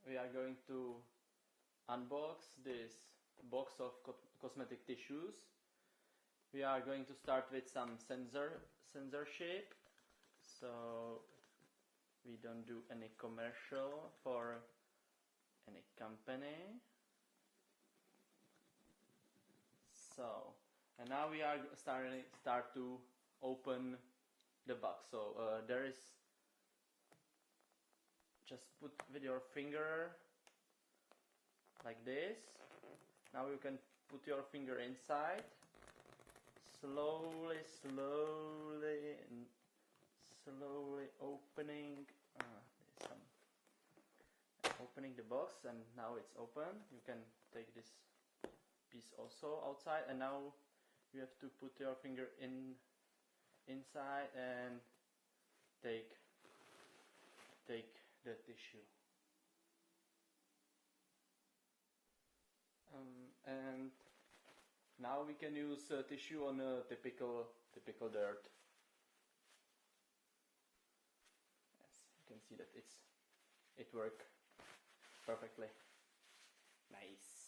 we are going to unbox this box of cosmetic tissues. We are going to start with some censorship, so we don't do any commercial for any company. So, and now we are start to open the box. So there is, just put with your finger like this. Now you can put your finger inside, slowly opening. Opening the box, and now it's open. You can take this piece also outside, and now you have to put your finger inside and take the tissue. And now we can use tissue on a typical dirt. Yes, you can see that it works perfectly. Nice.